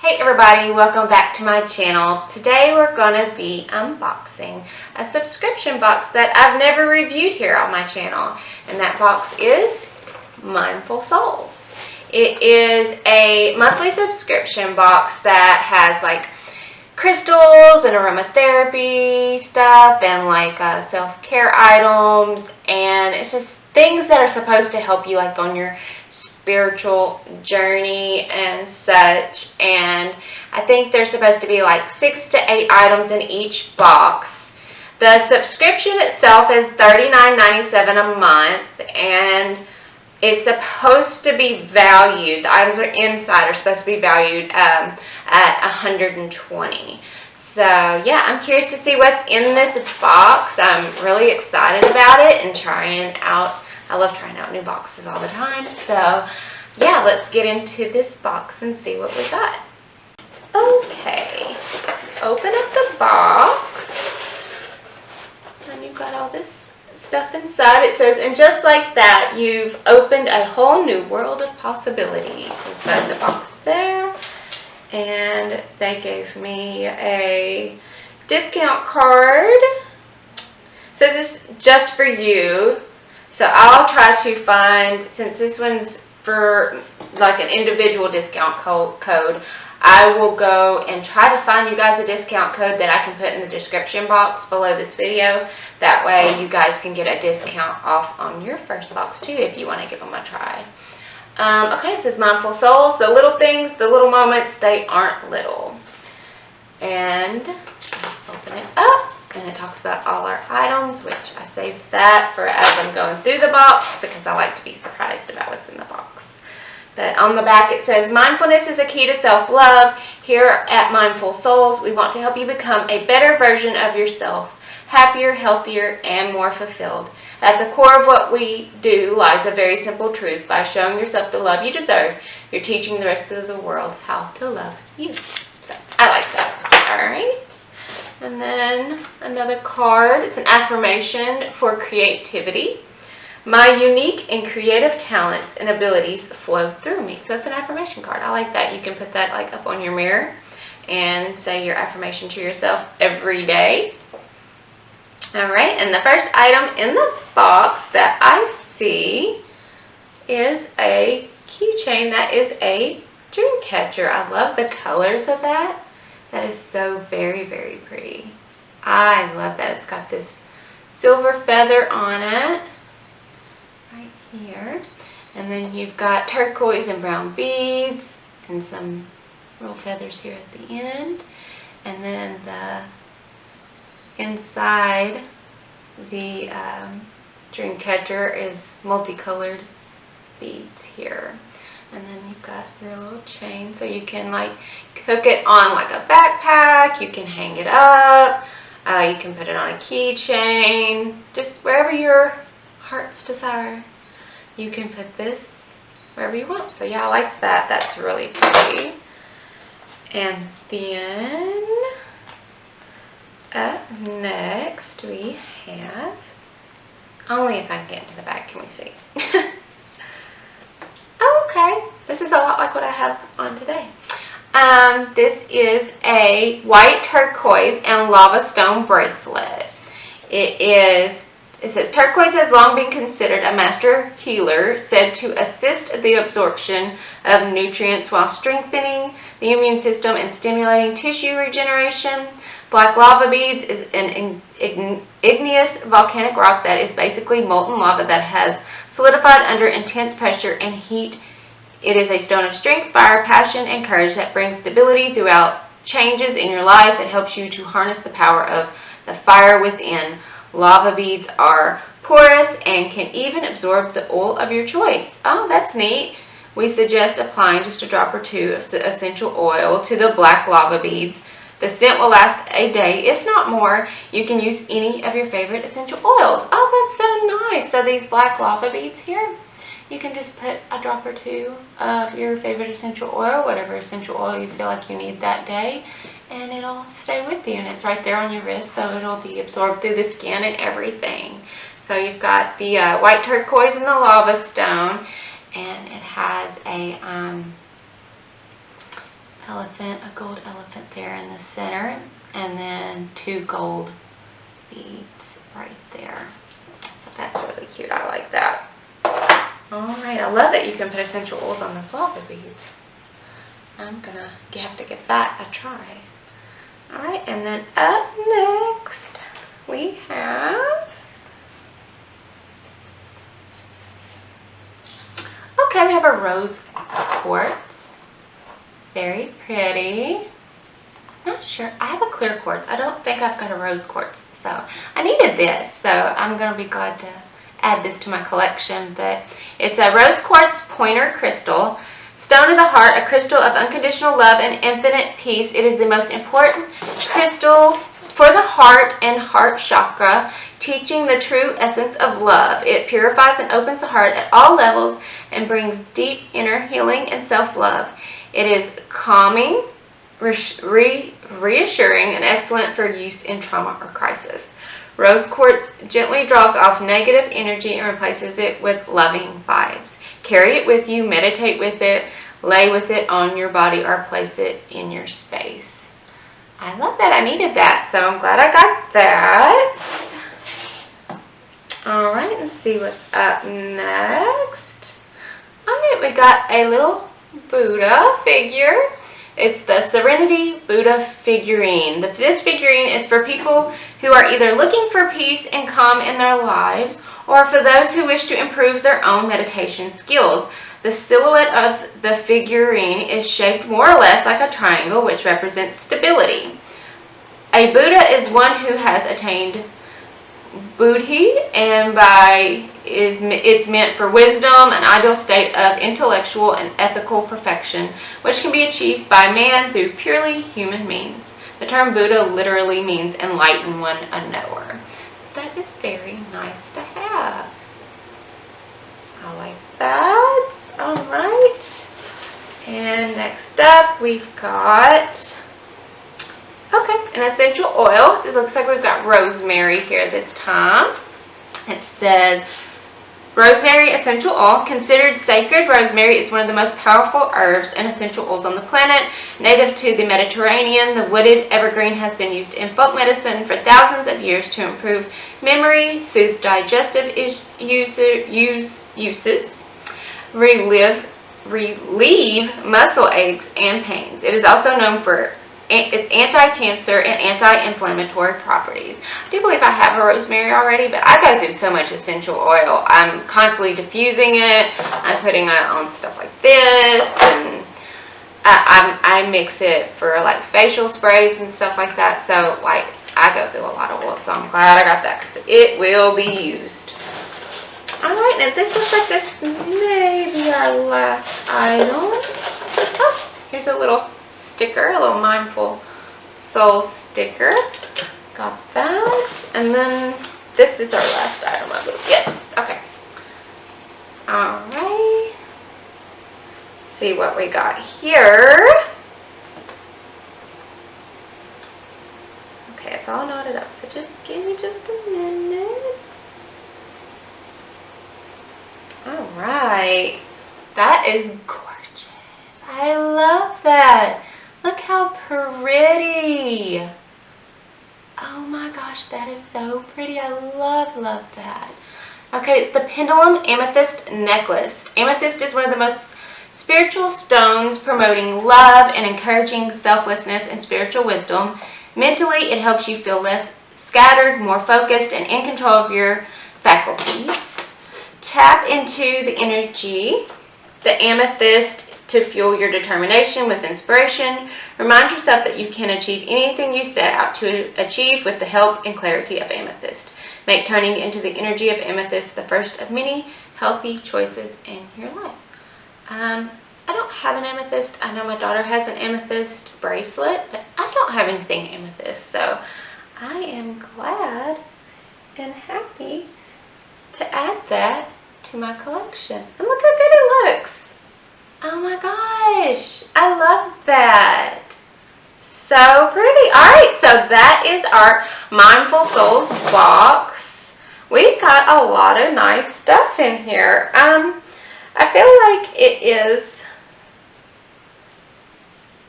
Hey everybody, welcome back to my channel. Today we're going to be unboxing a subscription box that I've never reviewed here on my channel. And that box is Mindful Souls. It is a monthly subscription box that has like crystals and aromatherapy stuff and like self-care items, and it's just things that are supposed to help you like on your spiritual journey and such. And I think there's supposed to be like 6 to 8 items in each box. The subscription itself is $39.97 a month, and it's supposed to be valued. The items are inside are supposed to be valued at $120. So yeah, I'm curious to see what's in this box. I'm really excited about it and trying out. I love trying out new boxes all the time. So yeah, let's get into this box and see what we got. Okay, open up the box, and you've got all this stuff inside. It says, and just like that, you've opened a whole new world of possibilities inside the box there. And they gave me a discount card. It says it's just for you. So I'll try to find, since this one's for like an individual discount code, I will go and try to find you guys a discount code that I can put in the description box below this video. That way you guys can get a discount off on your first box too if you want to give them a try. Okay, it says Mindful Souls. The little things, the little moments, they aren't little. And open it up. And it talks about all our items, which I saved that for as I'm going through the box because I like to be surprised about what's in the box. But on the back it says, mindfulness is a key to self-love. Here at Mindful Souls, we want to help you become a better version of yourself, happier, healthier, and more fulfilled. At the core of what we do lies a very simple truth. By showing yourself the love you deserve, you're teaching the rest of the world how to love you. So I like that. All right. And then another card. It's an affirmation for creativity. My unique and creative talents and abilities flow through me. So it's an affirmation card. I like that. You can put that like up on your mirror and say your affirmation to yourself every day. All right. And the first item in the box that I see is a keychain that is a dream catcher. I love the colors of that. That is so very, very pretty. I love that. It's got this silver feather on it right here. And then you've got turquoise and brown beads and some little feathers here at the end. And then the inside the dream catcher is multicolored beads here. And then you've got your little chain, so you can like hook it on like a backpack, you can hang it up, you can put it on a keychain, just wherever your heart's desire. You can put this wherever you want. So yeah, I like that. That's really pretty. And then up next we have, only if I can get into the back can we see. Okay, this is a lot like what I have on today. This is a white turquoise and lava stone bracelet. It says turquoise has long been considered a master healer, said to assist the absorption of nutrients while strengthening the immune system and stimulating tissue regeneration. Black lava beads is an igneous volcanic rock that is basically molten lava that has solidified under intense pressure and heat. It is a stone of strength, fire, passion, and courage that brings stability throughout changes in your life and helps you to harness the power of the fire within. Lava beads are porous and can even absorb the oil of your choice. Oh, that's neat. We suggest applying just a drop or two of essential oil to the black lava beads. The scent will last a day, if not more. You can use any of your favorite essential oils. Oh, that's so nice. So these black lava beads here, you can just put a drop or two of your favorite essential oil, whatever essential oil you feel like you need that day, and it'll stay with you. And it's right there on your wrist, so it'll be absorbed through the skin and everything. So you've got the white turquoise and the lava stone, and it has a elephant, a gold elephant there in the center, and then 2 gold beads right there. So that's really cute. I like that. Alright, I love that you can put essential oils on those lava beads. I'm gonna have to give that a try. Alright, and then up next we have, okay, we have a rose quartz. Very pretty. Not sure. I have a clear quartz. I don't think I've got a rose quartz. So I needed this. So I'm going to be glad to add this to my collection. But it's a rose quartz pointer crystal. Stone of the heart, a crystal of unconditional love and infinite peace. It is the most important crystal for the heart and heart chakra, teaching the true essence of love. It purifies and opens the heart at all levels and brings deep inner healing and self-love. It is calming, reassuring, and excellent for use in trauma or crisis. Rose quartz gently draws off negative energy and replaces it with loving vibes. Carry it with you, meditate with it, lay with it on your body, or place it in your space. I love that. I needed that, so I'm glad I got that. Alright, let's see what's up next. Alright, we got a little Buddha figure. It's the Serenity Buddha figurine. This figurine is for people who are either looking for peace and calm in their lives, or for those who wish to improve their own meditation skills. The silhouette of the figurine is shaped more or less like a triangle, which represents stability. A Buddha is one who has attained Buddhi, and it's meant for wisdom, an ideal state of intellectual and ethical perfection, which can be achieved by man through purely human means. The term Buddha literally means enlightened one, a knower. That is very nice to have. I like that. Alright. And next up we've got, okay, an essential oil. It looks like we've got rosemary here this time. It says, rosemary essential oil. Considered sacred, rosemary is one of the most powerful herbs and essential oils on the planet. Native to the Mediterranean, the wooded evergreen has been used in folk medicine for thousands of years to improve memory, soothe digestive uses, relieve muscle aches and pains. It is also known for its anti-cancer and anti-inflammatory properties. I do believe I have a rosemary already, but I go through so much essential oil. I'm constantly diffusing it. I'm putting it on stuff like this, and I mix it for like facial sprays and stuff like that. So like I go through a lot of oil, so I'm glad I got that because it will be used. Alright, now this looks like this may be our last item. Oh, here's a little sticker, a little Mindful Soul sticker. Got that. And then this is our last item, I believe. Yes, okay. Alright. See what we got here. Okay, it's all knotted up, so just give me just a minute. Alright. That is gorgeous. I love that. Look how pretty. Oh my gosh, that is so pretty. I love that. Okay, it's the Pendulum Amethyst Necklace. Amethyst is one of the most spiritual stones, promoting love and encouraging selflessness and spiritual wisdom. Mentally, it helps you feel less scattered, more focused, and in control of your faculties. Tap into the energy, the amethyst, to fuel your determination with inspiration. Remind yourself that you can achieve anything you set out to achieve with the help and clarity of amethyst. Make turning into the energy of amethyst the first of many healthy choices in your life. I don't have an amethyst. I know my daughter has an amethyst bracelet, but I don't have anything amethyst, so I am glad and happy to add that to my collection. And look how good it looks. Oh my gosh, I love that. So pretty. Alright, so that is our Mindful Souls box. We got a lot of nice stuff in here. I feel like it is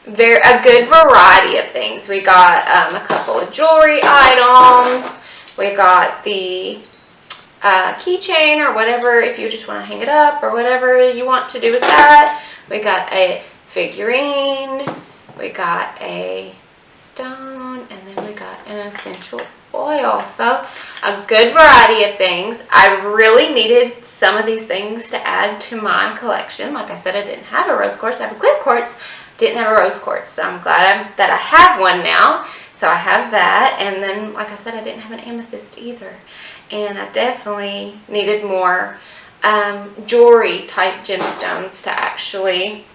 a good variety of things. We got a couple of jewelry items. We got the keychain or whatever, if you just want to hang it up or whatever you want to do with that. We got a figurine. We got a stone, and then we got an essential oil. So a good variety of things. I really needed some of these things to add to my collection. Like I said, I didn't have a rose quartz. I have a clear quartz, didn't have a rose quartz. So I'm glad that I have one now. So I have that, and then like I said, I didn't have an amethyst either. And I definitely needed more jewelry type gemstones to actually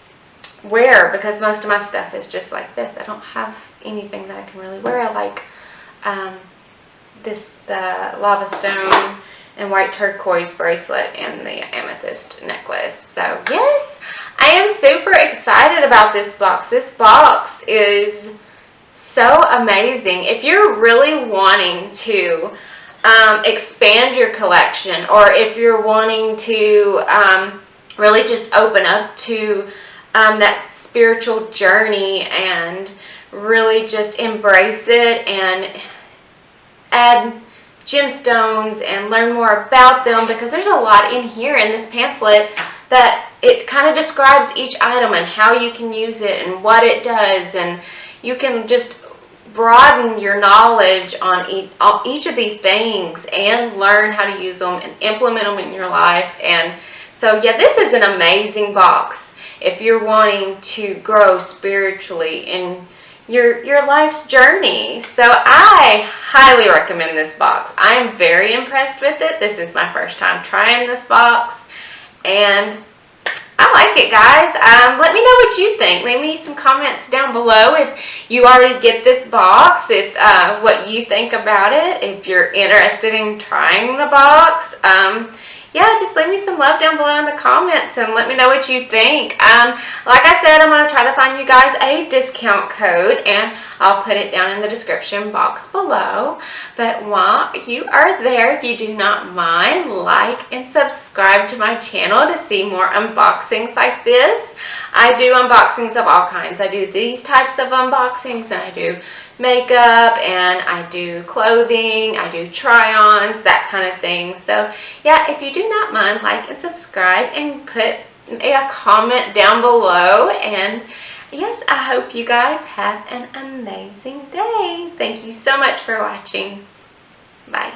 wear, because most of my stuff is just like this. I don't have anything that I can really wear. I like the lava stone and white turquoise bracelet and the amethyst necklace. So yes, I am super excited about this box. This box is so amazing. If you're really wanting to expand your collection, or if you're wanting to really just open up to that spiritual journey and really just embrace it and add gemstones and learn more about them, because there's a lot in here in this pamphlet that it kind of describes each item and how you can use it and what it does, and you can just broaden your knowledge on each of these things and learn how to use them and implement them in your life. And so yeah, this is an amazing box if you're wanting to grow spiritually in your life's journey. So I highly recommend this box. I'm very impressed with it. This is my first time trying this box, and I like it, guys. Let me know what you think. Leave me some comments down below if you already get this box, if what you think about it, if you're interested in trying the box. Yeah, just leave me some love down below in the comments and let me know what you think. Like I said, I'm going to try to find you guys a discount code, and I'll put it down in the description box below. But while you are there, if you do not mind, like and subscribe to my channel to see more unboxings like this. I do unboxings of all kinds. I do these types of unboxings, and I do makeup, and I do clothing, I do try-ons, that kind of thing. So yeah, if you do not mind, like and subscribe and put a comment down below. And yes, I hope you guys have an amazing day. Thank you so much for watching. Bye.